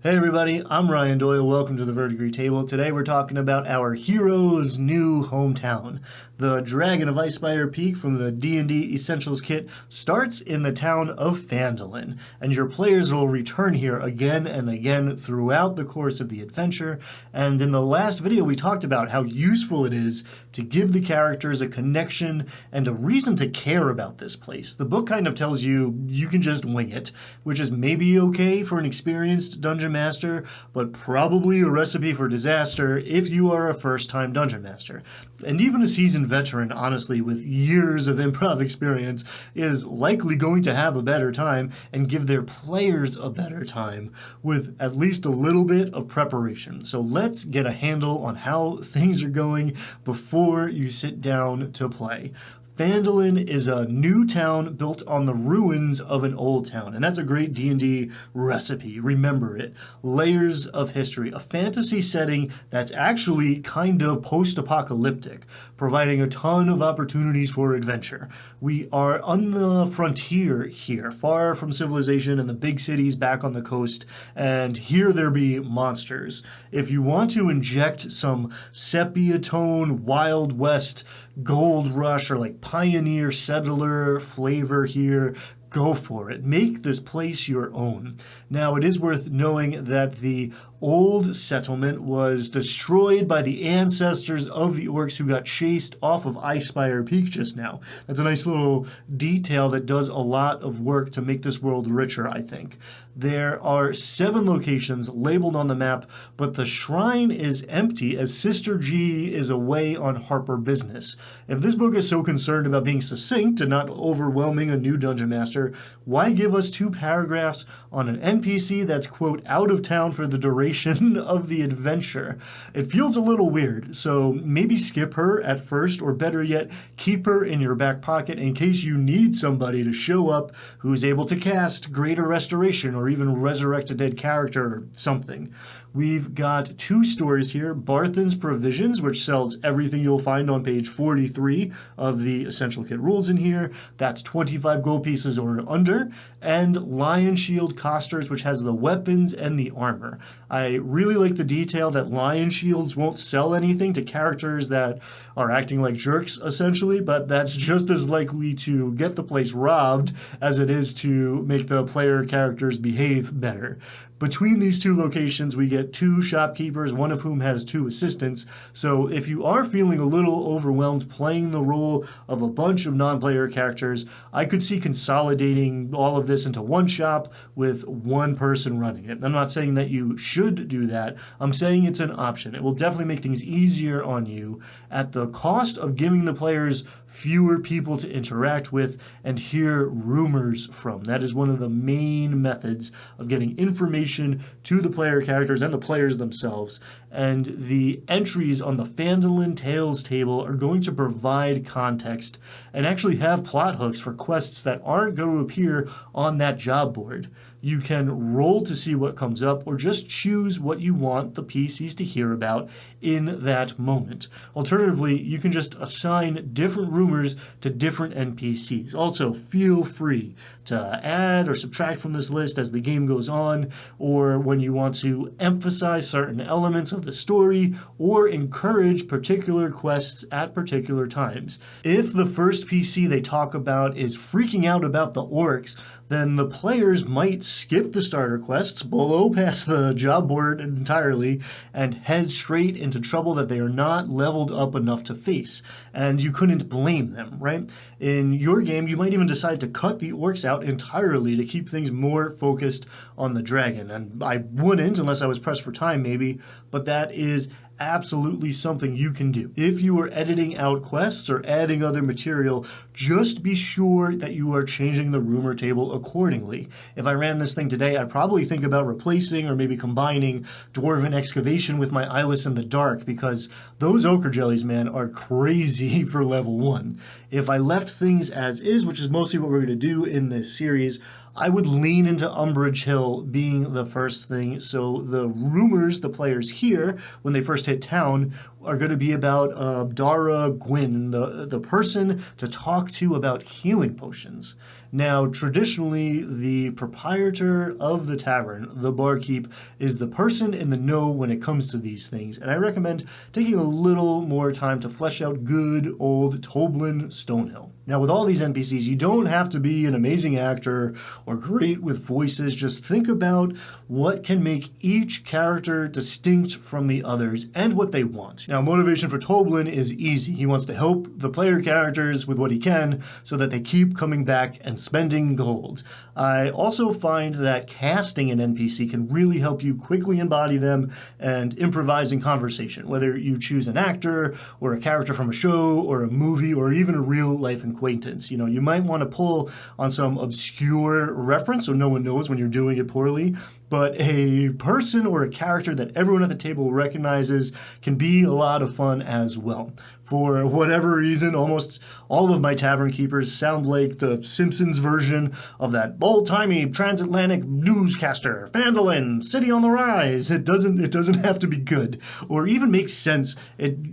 Hey everybody, I'm Ryan Doyle. Welcome to the Verdigris Table. Today we're talking about our hero's new hometown. The Dragon of Icespire Peak from the D&D Essentials kit starts in the town of Phandalin, and your players will return here again and again throughout the course of the adventure. And in the last video we talked about how useful it is to give the characters a connection and a reason to care about this place. The book kind of tells you you can just wing it, which is maybe okay for an experienced dungeon master, but probably a recipe for disaster if you are a first-time dungeon master. And even a seasoned veteran, honestly, with years of improv experience, is likely going to have a better time and give their players a better time with at least a little bit of preparation. So let's get a handle on how things are going before you sit down to play. Phandalin is a new town built on the ruins of an old town, and that's a great D&D recipe. Remember it. Layers of history, a fantasy setting that's actually kind of post-apocalyptic, providing a ton of opportunities for adventure. We are on the frontier here, far from civilization and the big cities back on the coast, and here there be monsters. If you want to inject some sepia tone, Wild West, Gold Rush, or like pioneer settler flavor here, go for it. Make this place your own. Now, it is worth knowing that the old settlement was destroyed by the ancestors of the orcs who got chased off of Icespire Peak just now. That's a nice little detail that does a lot of work to make this world richer, I think. There are 7 locations labeled on the map, but the shrine is empty as Sister G is away on Harper business. If this book is so concerned about being succinct and not overwhelming a new dungeon master, why give us 2 paragraphs on an NPC that's, quote, out of town for the duration of the adventure? It feels a little weird, so maybe skip her at first, or better yet, keep her in your back pocket in case you need somebody to show up who's able to cast Greater Restoration or even resurrect a dead character or something. We've got 2 stores here, Barthen's Provisions, which sells everything you'll find on page 43 of the Essential Kit rules in here. That's 25 gold pieces or under. And Linonshield Costers, which has the weapons and the armor. I really like the detail that Linonshields won't sell anything to characters that are acting like jerks, essentially, but that's just as likely to get the place robbed as it is to make the player characters behave better. Between these 2 locations, we get 2 shopkeepers, one of whom has 2 assistants. So if you are feeling a little overwhelmed playing the role of a bunch of non-player characters, I could see consolidating all of this into one shop with one person running it. I'm not saying that you should do that. I'm saying it's an option. It will definitely make things easier on you at the cost of giving the players fewer people to interact with and hear rumors from. That is one of the main methods of getting information to the player characters and the players themselves. And the entries on the Phandalin Tales table are going to provide context and actually have plot hooks for quests that aren't going to appear on that job board. You can roll to see what comes up or just choose what you want the PCs to hear about in that moment. Alternatively, you can just assign different rumors to different NPCs. Also, feel free to add or subtract from this list as the game goes on, or when you want to emphasize certain elements of the story or encourage particular quests at particular times. If the first PC they talk about is freaking out about the orcs, then the players might skip the starter quests, blow past the job board entirely, and head straight into trouble that they are not leveled up enough to face. And you couldn't blame them, right? In your game, you might even decide to cut the orcs out entirely to keep things more focused on the dragon. And I wouldn't unless I was pressed for time, maybe, but that is absolutely something you can do. If you are editing out quests or adding other material, just be sure that you are changing the rumor table accordingly. If I ran this thing today, I'd probably think about replacing or maybe combining Dwarven Excavation with my Eyeless in the Dark, because those ochre jellies, man, are crazy for level 1. If I left things as is, which is mostly what we're going to do in this series, I would lean into Umbrage Hill being the first thing, so the rumors the players hear when they first hit town are going to be about Dara Gwyn, the person to talk to about healing potions. Now, traditionally, the proprietor of the tavern, the barkeep, is the person in the know when it comes to these things, and I recommend taking a little more time to flesh out good old Toblin Stonehill. Now, with all these NPCs, you don't have to be an amazing actor or great with voices. Just think about what can make each character distinct from the others and what they want. Now, motivation for Toblin is easy. He wants to help the player characters with what he can so that they keep coming back and spending gold. I also find that casting an NPC can really help you quickly embody them and improvise in conversation, whether you choose an actor or a character from a show or a movie or even a real-life acquaintance. You might want to pull on some obscure reference so no one knows when you're doing it poorly, but a person or a character that everyone at the table recognizes can be a lot of fun as well. For whatever reason, almost all of my tavern keepers sound like the Simpsons version of that old-timey transatlantic newscaster, Phandalin, City on the Rise. It doesn't have to be good or even make sense.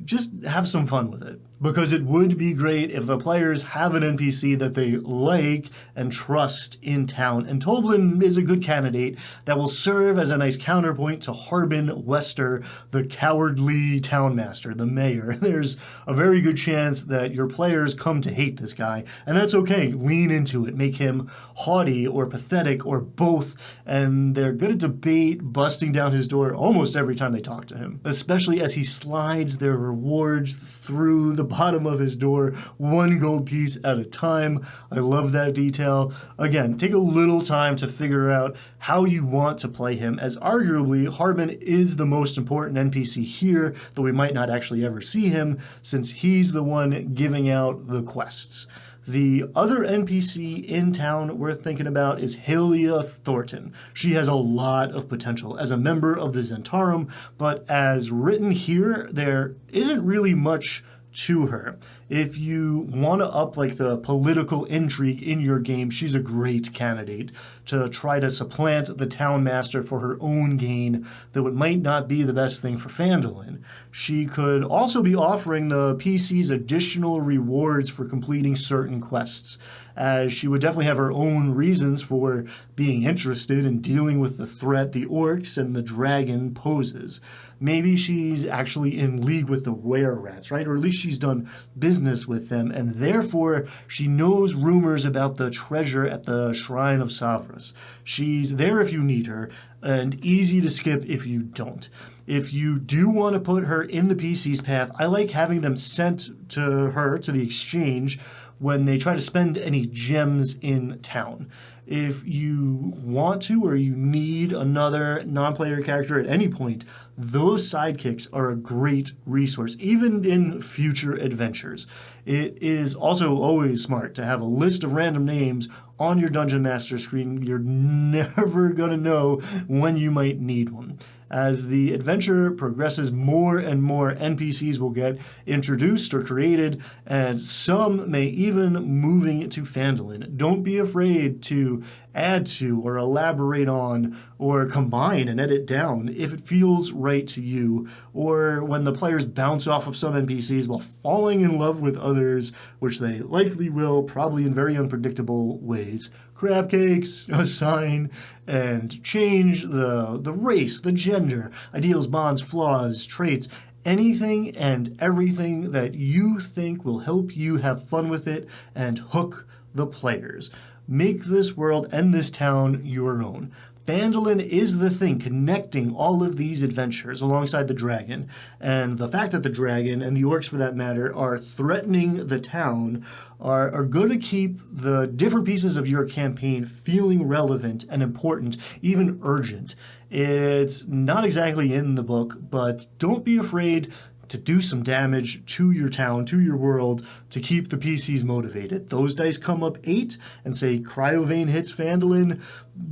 Just have some fun with it. Because it would be great if the players have an NPC that they like and trust in town, and Toblin is a good candidate that will serve as a nice counterpoint to Harbin Wester, the cowardly townmaster, the mayor. There's a very good chance that your players come to hate this guy, and that's okay. Lean into it. Make him haughty or pathetic or both, and they're good at debate, busting down his door almost every time they talk to him, especially as he slides their rewards through the bottom of his door, one gold piece at a time. I love that detail. Again, take a little time to figure out how you want to play him, as arguably Harbin is the most important NPC here, though we might not actually ever see him, since he's the one giving out the quests. The other NPC in town worth thinking about is Halia Thorton. She has a lot of potential as a member of the Zentarum, but as written here, there isn't really much to her. If you want to up the political intrigue in your game, she's a great candidate to try to supplant the town master for her own gain, though it might not be the best thing for Phandalin. She could also be offering the PCs additional rewards for completing certain quests, as she would definitely have her own reasons for being interested in dealing with the threat the orcs and the dragon poses. Maybe she's actually in league with the were-rats, right? Or at least she's done business with them, and therefore she knows rumors about the treasure at the Shrine of Savras. She's there if you need her, and easy to skip if you don't. If you do want to put her in the PC's path, I like having them sent to her, to the exchange, when they try to spend any gems in town. If you want to or you need another non-player character at any point, those sidekicks are a great resource, even in future adventures. It is also always smart to have a list of random names on your Dungeon Master screen. You're never going to know when you might need one. As the adventure progresses, more and more NPCs will get introduced or created, and some may even moving to Phandalin. Don't be afraid to add to or elaborate on or combine and edit down if it feels right to you, or when the players bounce off of some NPCs while falling in love with others, which they likely will, probably in very unpredictable ways. Crab cakes, assign, and change the race, the gender, ideals, bonds, flaws, traits, anything and everything that you think will help you have fun with it and hook the players. Make this world and this town your own. Phandalin is the thing connecting all of these adventures alongside the dragon, and the fact that the dragon, and the orcs for that matter, are threatening the town are going to keep the different pieces of your campaign feeling relevant and important, even urgent. It's not exactly in the book, but don't be afraid to do some damage to your town, to your world, to keep the PCs motivated. Those dice come up 8 and say Cryovane hits Phandalin.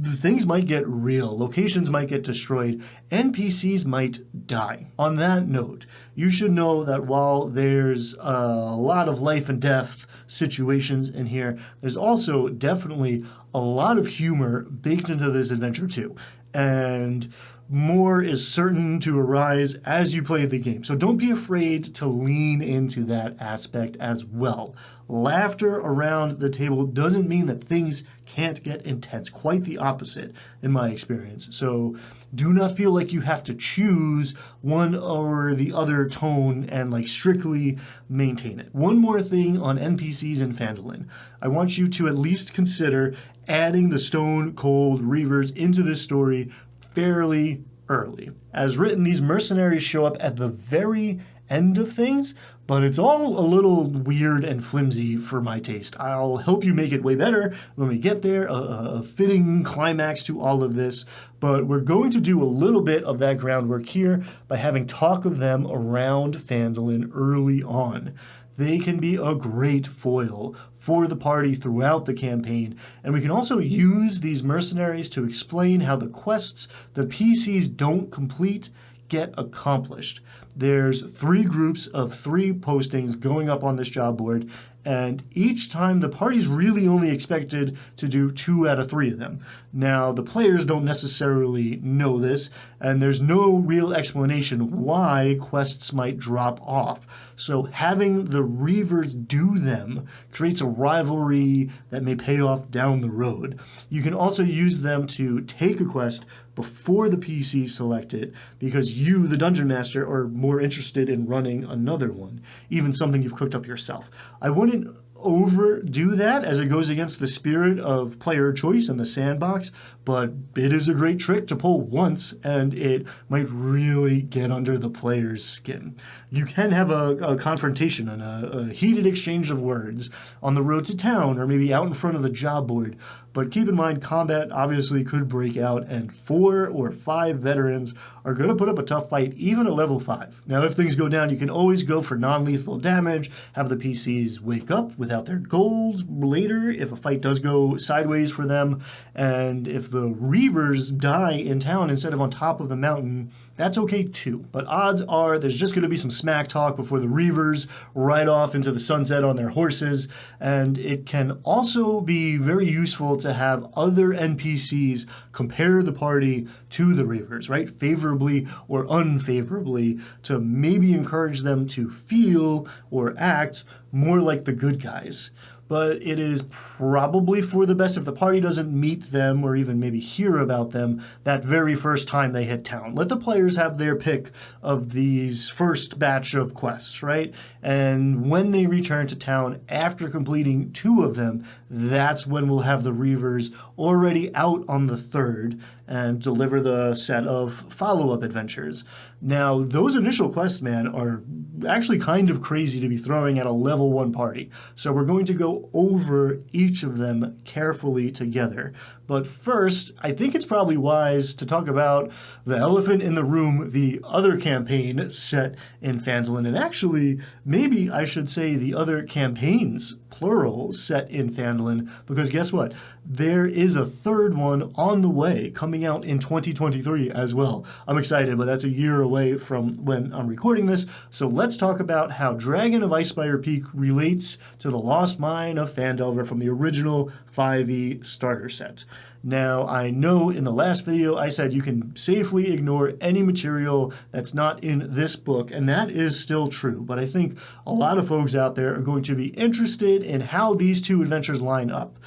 Things might get real. Locations might get destroyed. NPCs might die. On that note, you should know that while there's a lot of life and death situations in here, there's also definitely a lot of humor baked into this adventure too. And more is certain to arise as you play the game. So don't be afraid to lean into that aspect as well. Laughter around the table doesn't mean that things can't get intense. Quite the opposite, in my experience. So do not feel like you have to choose one or the other tone and like strictly maintain it. One more thing on NPCs in Phandalin. I want you to at least consider adding the Stone Cold Reavers into this story fairly early. As written, these mercenaries show up at the very end of things, but it's all a little weird and flimsy for my taste. I'll help you make it way better when we get there, a fitting climax to all of this, but we're going to do a little bit of that groundwork here by having talk of them around Phandalin early on. They can be a great foil for the party throughout the campaign, and we can also use these mercenaries to explain how the quests the PCs don't complete get accomplished. There's 3 groups of 3 postings going up on this job board, and each time the party's really only expected to do 2 out of 3 of them. Now, the players don't necessarily know this, and there's no real explanation why quests might drop off. So having the Reavers do them creates a rivalry that may pay off down the road. You can also use them to take a quest before the PC select it, because you, the Dungeon Master, are more interested in running another one, even something you've cooked up yourself. I wouldn't overdo that as it goes against the spirit of player choice and the sandbox, but it is a great trick to pull once, and it might really get under the player's skin. You can have a confrontation and a heated exchange of words on the road to town or maybe out in front of the job board, but keep in mind combat obviously could break out, and 4 or 5 veterans are going to put up a tough fight, even at level 5. Now, if things go down, you can always go for non-lethal damage, have the PCs wake up without their gold later if a fight does go sideways for them, and if the Reavers die in town instead of on top of the mountain, that's okay too. But odds are there's just going to be some smack talk before the Reavers ride off into the sunset on their horses, and it can also be very useful to have other NPCs compare the party to the Reavers, right? Favorably or unfavorably, to maybe encourage them to feel or act more like the good guys. But it is probably for the best if the party doesn't meet them or even maybe hear about them that very first time they hit town. Let the players have their pick of these first batch of quests, right? And when they return to town after completing 2 of them, that's when we'll have the Reavers already out on the 3rd and deliver the set of follow-up adventures. Now, those initial quests, man, are actually kind of crazy to be throwing at a level 1 party. So we're going to go over each of them carefully together. But first, I think it's probably wise to talk about the elephant in the room, the other campaign set in Phandalin, and actually, maybe I should say the other campaigns, plural, set in Phandalin, because guess what? There is a 3rd one on the way, coming out in 2023 as well. I'm excited, but that's a year away from when I'm recording this, so let's talk about how Dragon of Icespire Peak relates to the Lost Mine of Phandelver from the original 5e starter set. Now, I know in the last video I said you can safely ignore any material that's not in this book, and that is still true, but I think a lot of folks out there are going to be interested in how these 2 adventures line up,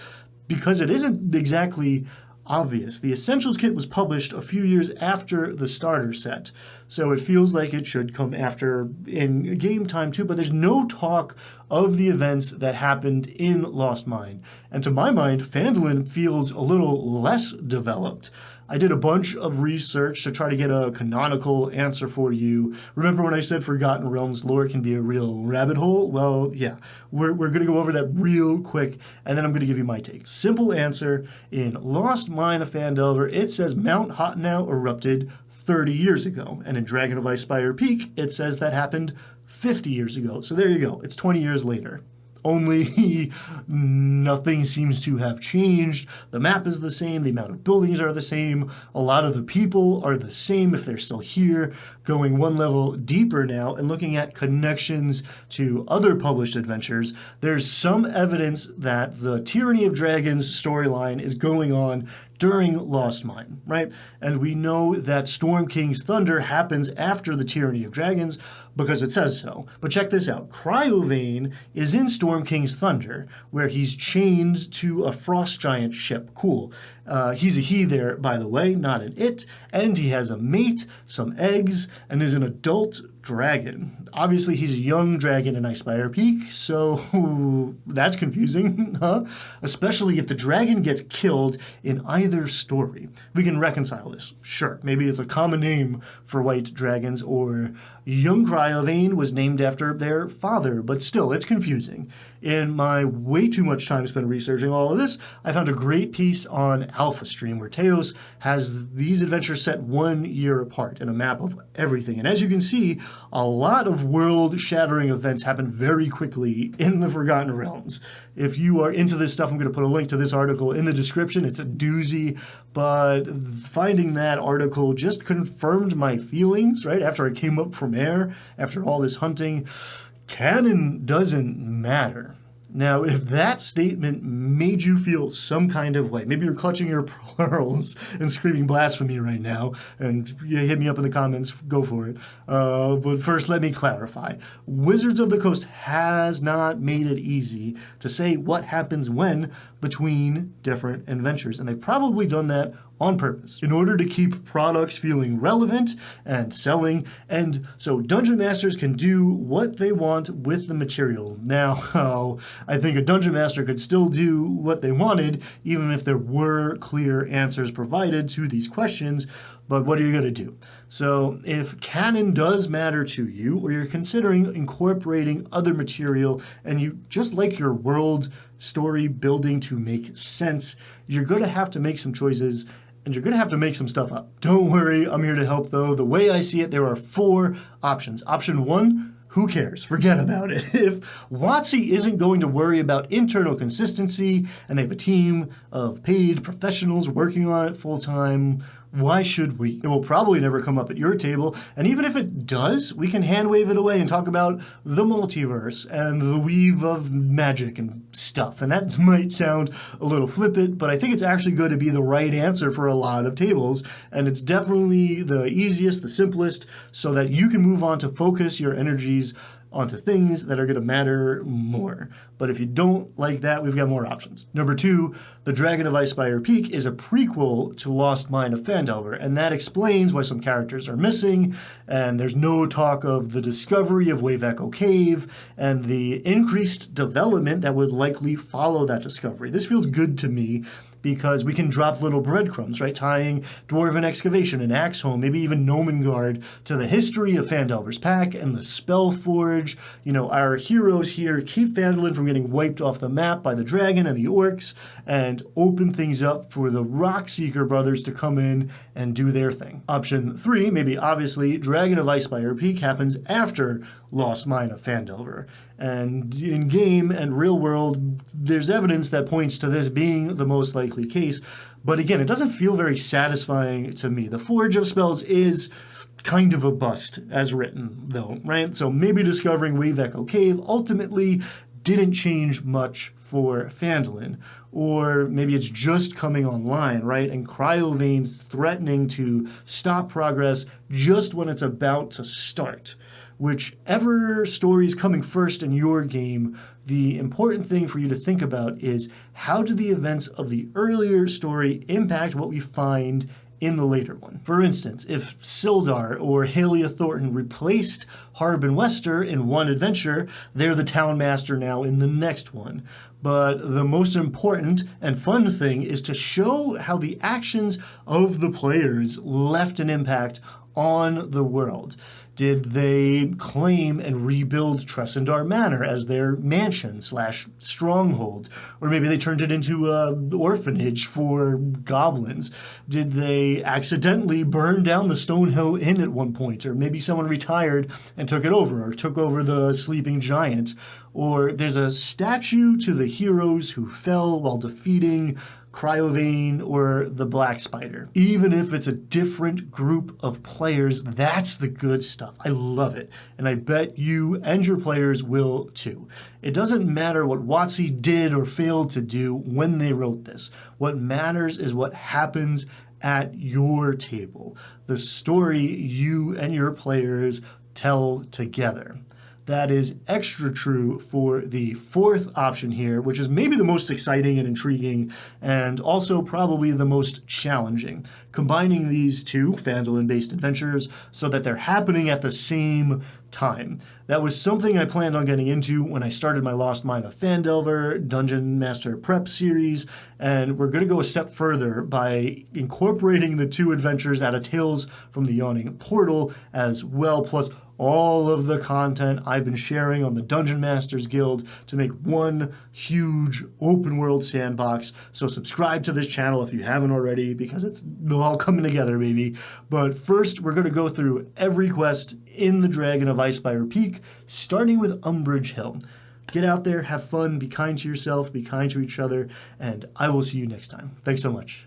because it isn't exactly obvious. The Essentials kit was published a few years after the starter set, so it feels like it should come after in game time too, but there's no talk of the events that happened in Lost Mine. And to my mind, Phandalin feels a little less developed. I did a bunch of research to try to get a canonical answer for you. Remember when I said Forgotten Realms lore can be a real rabbit hole? Well, yeah, we're going to go over that real quick, and then I'm going to give you my take. Simple answer, in Lost Mine of Phandelver, it says Mount Hotenow erupted 30 years ago, and in Dragon of Icespire Peak, it says that happened 50 years ago. So there you go, it's 20 years later. Only nothing seems to have changed. The map is the same, the amount of buildings are the same, a lot of the people are the same if they're still here. Going one level deeper now and looking at connections to other published adventures, there's some evidence that the Tyranny of Dragons storyline is going on during Lost Mine, right? And we know that Storm King's thunder happens after the Tyranny of Dragons because it says so. But check this out. Cryovane is in Storm King's thunder, where he's chained to a frost giant ship. Cool. He's a he there, by the way, not an it. And he has a mate, some eggs, and is an adult dragon. Obviously, he's a young dragon in Icespire Peak, so that's confusing, huh? Especially if the dragon gets killed in either story. We can reconcile this. Sure, maybe it's a common name for white dragons, or young Cryovane was named after their father, but still, it's confusing. In my way too much time spent researching all of this, I found a great piece on Alpha Stream where Teos has these adventures set 1 year apart in a map of everything. And as you can see, a lot of world-shattering events happen very quickly in the Forgotten Realms. If you are into this stuff, I'm going to put a link to this article in the description. It's a doozy, but finding that article just confirmed my feelings, right? After I came up from air, after all this hunting, canon doesn't matter. Now, if that statement made you feel some kind of way, maybe you're clutching your pearls and screaming blasphemy right now, and you hit me up in the comments, go for it. But first, let me clarify. Wizards of the Coast has not made it easy to say what happens when between different adventures, and they've probably done that on purpose, in order to keep products feeling relevant and selling, and so Dungeon Masters can do what they want with the material. Now, I think a Dungeon Master could still do what they wanted, even if there were clear answers provided to these questions, but what are you going to do? So if canon does matter to you, or you're considering incorporating other material, and you just like your world story building to make sense, you're going to have to make some choices, and you're going to have to make some stuff up. Don't worry, I'm here to help though. The way I see it, there are 4 options. Option 1, who cares? Forget about it. If WotC isn't going to worry about internal consistency, and they have a team of paid professionals working on it full time, why should we? It will probably never come up at your table, and even if it does, we can hand wave it away and talk about the multiverse and the weave of magic and stuff. And that might sound a little flippant, but I think it's actually going to be the right answer for a lot of tables, and it's definitely the easiest, the simplest, so that you can move on to focus your energies onto things that are going to matter more. But if you don't like that, we've got more options. Number 2, The Dragon of Icespire Peak is a prequel to Lost Mine of Phandelver, and that explains why some characters are missing, and there's no talk of the discovery of Wave Echo Cave, and the increased development that would likely follow that discovery. This feels good to me, because we can drop little breadcrumbs, right? Tying Dwarven Excavation and Axeholm, maybe even Nomengard, to the history of Phandelver's Pack and the Spellforge. You know, our heroes here keep Phandalin from getting wiped off the map by the dragon and the orcs, and open things up for the Rockseeker brothers to come in and do their thing. Option 3, maybe obviously, Dragon of Icespire Peak happens after Lost Mine of Phandelver. And in game and real world, there's evidence that points to this being the most likely case. But again, it doesn't feel very satisfying to me. The Forge of Spells is kind of a bust, as written, though, right? So maybe discovering Wave Echo Cave ultimately didn't change much for Phandalin. Or maybe it's just coming online, right? And Cryovane's threatening to stop progress just when it's about to start. Whichever story is coming first in your game, the important thing for you to think about is, how do the events of the earlier story impact what we find in the later one? For instance, if Sildar or Halia Thorton replaced Harbin Wester in one adventure, they're the town master now in the next one. But the most important and fun thing is to show how the actions of the players left an impact on the world. Did they claim and rebuild Tressendar Manor as their mansion/stronghold? Or maybe they turned it into an orphanage for goblins? Did they accidentally burn down the Stonehill Inn at one point? Or maybe someone retired and took it over, or took over the Sleeping Giant? Or there's a statue to the heroes who fell while defeating Cryovane or the Black Spider. Even if it's a different group of players, that's the good stuff. I love it. And I bet you and your players will too. It doesn't matter what WotC did or failed to do when they wrote this. What matters is what happens at your table. The story you and your players tell together. That is extra true for the fourth option here, which is maybe the most exciting and intriguing, and also probably the most challenging. Combining these two Phandalin-based adventures so that they're happening at the same time. That was something I planned on getting into when I started my Lost Mine of Phandelver Dungeon Master Prep series, and we're going to go a step further by incorporating the two adventures out of Tales from the Yawning Portal as well, plus all of the content I've been sharing on the Dungeon Masters Guild to make one huge open world sandbox. So subscribe to this channel if you haven't already, because it's all coming together, baby. But first, we're going to go through every quest in the Dragon of Icespire Peak, starting with Umbrage Hill. Get out there, have fun, be kind to yourself, be kind to each other, and I will see you next time. Thanks so much.